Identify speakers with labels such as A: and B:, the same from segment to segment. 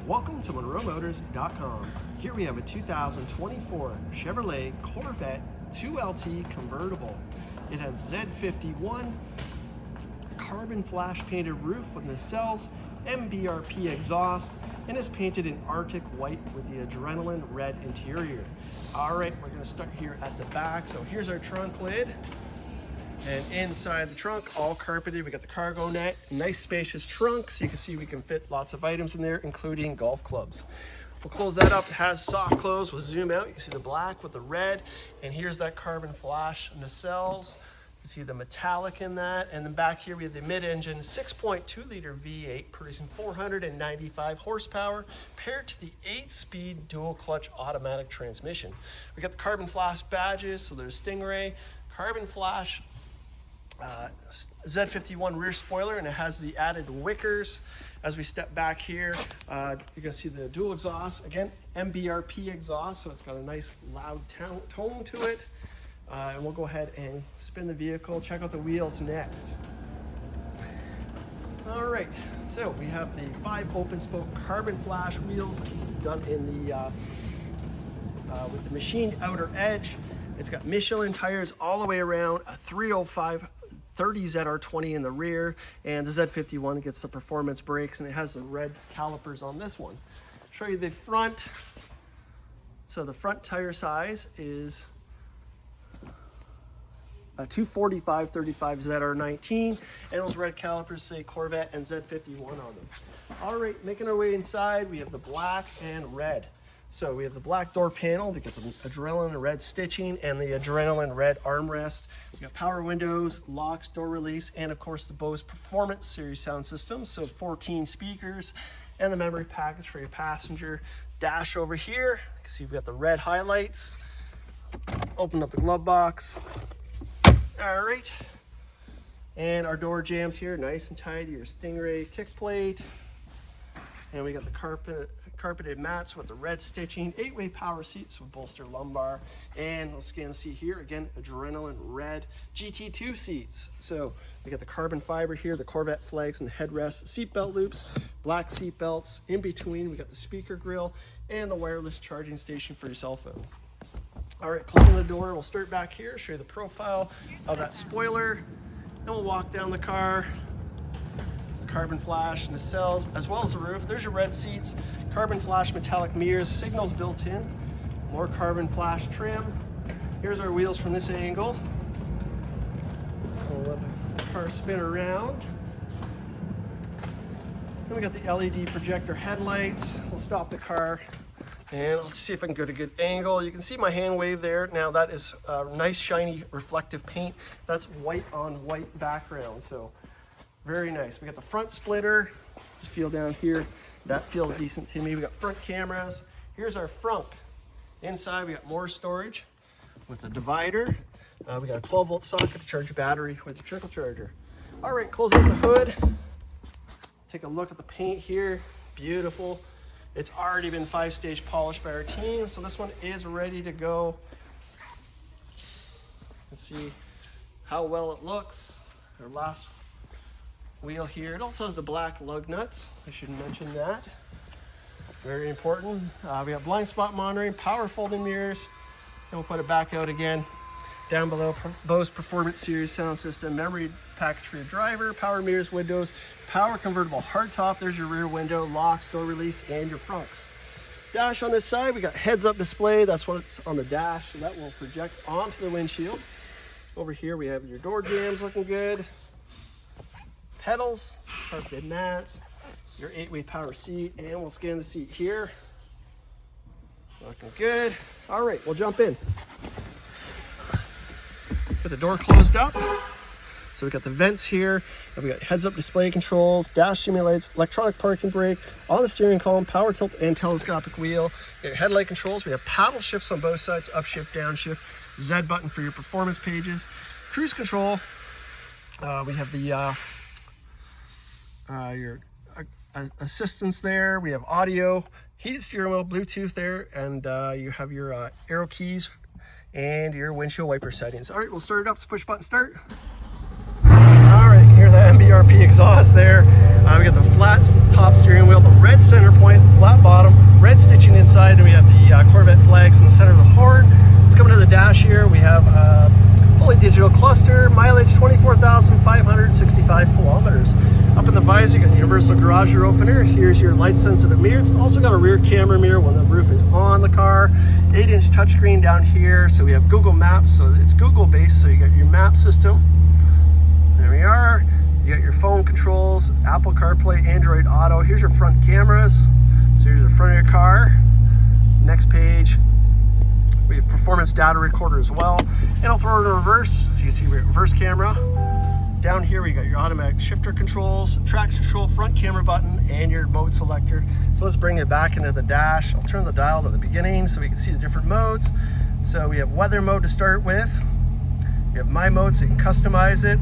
A: Welcome to MonroeMotors.com. Here we have a 2024 Chevrolet Corvette 2LT Convertible. It has Z51 carbon flash painted roof with nacelles, MBRP exhaust, and is painted in Arctic white with the adrenaline red interior. All right, we're gonna start here at the back. So here's our trunk lid. And inside the trunk, all carpeted. We got the cargo net, nice spacious trunk. So you can see we can fit lots of items in there, including golf clubs. We'll close that up. It has soft close. We'll zoom out. You can see the black with the red. And here's that carbon flash nacelles. You can see the metallic in that. And then back here, we have the mid-engine 6.2 liter V8 producing 495 horsepower paired to the 8-speed dual clutch automatic transmission. We got the carbon flash badges. So there's Stingray, carbon flash, Z51 Rear Spoiler, and it has the added Wickers. As we step back here, you can see the dual exhaust. Again, MBRP exhaust, so it's got a nice loud tone to it. And we'll go ahead and spin the vehicle, check out the wheels next. All right, so we have the 5 open spoke carbon flash wheels done in the with the machined outer edge. It's got Michelin tires all the way around, a 305 30 ZR20 in the rear, and the Z51 gets the performance brakes, and it has the red calipers on this one. Show you the front. So the front tire size is a 245/35 ZR19, and those red calipers say Corvette and Z51 on them. All right, making our way inside, we have the black and red. So we have the black door panel to get the adrenaline red stitching and the adrenaline red armrest. We got power windows, locks, door release, and of course the Bose Performance Series sound system. So 14 speakers and the memory package for your passenger. Dash over here. You can see we've got the red highlights. Open up the glove box. All right. And our door jambs here, nice and tidy. Your Stingray kick plate. And we got the carpeted mats with the red stitching, 8-way power seats with bolster lumbar, and we'll scan the seat here again, adrenaline red GT2 seats. So we got the carbon fiber here, the Corvette flags and the headrest, seat belt loops, black seat belts. In between, we got the speaker grill and the wireless charging station for your cell phone. All right, closing the door, we'll start back here, show you the profile of that spoiler, and we'll walk down the car. Carbon flash nacelles, as well as the roof. There's your red seats, carbon flash metallic mirrors, signals built in, more carbon flash trim. Here's our wheels from this angle. We'll let the car spin around. Then we got the LED projector headlights. We'll stop the car and let's see if I can get a good angle. You can see my hand wave there. Now that is nice shiny reflective paint. That's white on white background, so very nice. We got the front splitter. Just feel down here. That feels decent to me. We got front cameras. Here's our frunk. Inside, we got more storage with a divider. We got a 12-volt socket to charge your battery with your trickle charger. All right, close up the hood. Take a look at the paint here. Beautiful. It's already been 5-stage polished by our team, so this one is ready to go. Let's see how well it looks. Our last wheel here. It also has the black lug nuts. I should mention that. Very important. We have blind spot monitoring, power folding mirrors, and we'll put it back out again. Down below, Bose Performance Series sound system, memory package for your driver, power mirrors, windows, power convertible hardtop. There's your rear window, locks, door release, and your frunks. Dash on this side, we got heads-up display. That's what's on the dash, so that will project onto the windshield. Over here, we have your door jambs looking good. Pedals, carpeted mats, your 8-way power seat, and we'll scan the seat here. Looking good. All right, we'll jump in. Get the door closed up. So we got the vents here, and we got heads-up display controls, dash simulates, electronic parking brake, on the steering column, power tilt and telescopic wheel. Your headlight controls, we have paddle shifts on both sides, upshift, downshift, Z button for your performance pages, cruise control. We have the your assistance there. We have audio, heated steering wheel, Bluetooth there, and you have your arrow keys and your windshield wiper settings. All right, we'll start it up. So push button start. All right, here's the MBRP exhaust there. We got the flat top steering wheel, the red center point, flat bottom, red stitching inside, and we have the Corvette flags in the center of the horn. Let's come into the dash here. We have a fully digital cluster, mileage 24,565 kilometers. Up in the visor, you got the universal garage door opener. Here's your light sensitive mirror. It's also got a rear camera mirror when the roof is on the car. 8-inch touchscreen down here. So we have Google Maps, so it's Google based, so you got your map system. There we are. You got your phone controls, Apple CarPlay, Android Auto. Here's your front cameras. So here's the front of your car. Next page, we have performance data recorder as well. And I'll throw it in reverse. As you can see, we have reverse camera. Down here, we got your automatic shifter controls, traction control, front camera button, and your mode selector. So let's bring it back into the dash. I'll turn the dial to the beginning so we can see the different modes. So we have weather mode to start with. We have my mode, so you can customize it.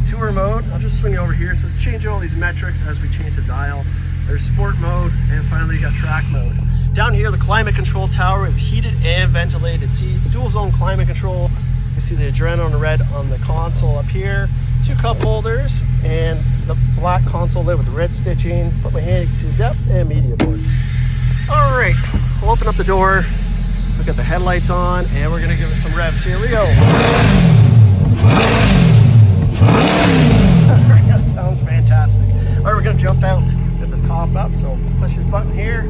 A: Tour mode, I'll just swing over here. So it's changing all these metrics as we change the dial. There's sport mode, and finally you got track mode. Down here, the climate control tower with heated and ventilated seats, dual zone climate control. You see the adrenaline red on the console up here. 2 cup holders and the black console there with the red stitching. Put my hand, you can see the depth and media ports. All right, we'll open up the door. We've got the headlights on, and we're gonna give it some revs. Here we go. That sounds fantastic. All right, we're gonna jump out at the top up. So push this button here,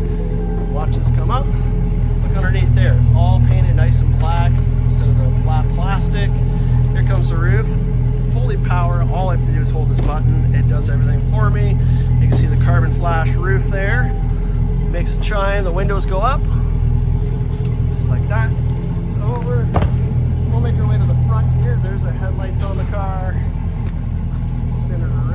A: watch this come up. Look underneath there, it's all painted nice and black instead of the flat plastic. Here comes the roof, fully power. All I have to do is hold this button. It does everything for me. You can see the carbon flash roof there. Makes a chime, the windows go up, just like that. It's over. We'll make our way to the front here. There's the headlights on the car. Spin it around.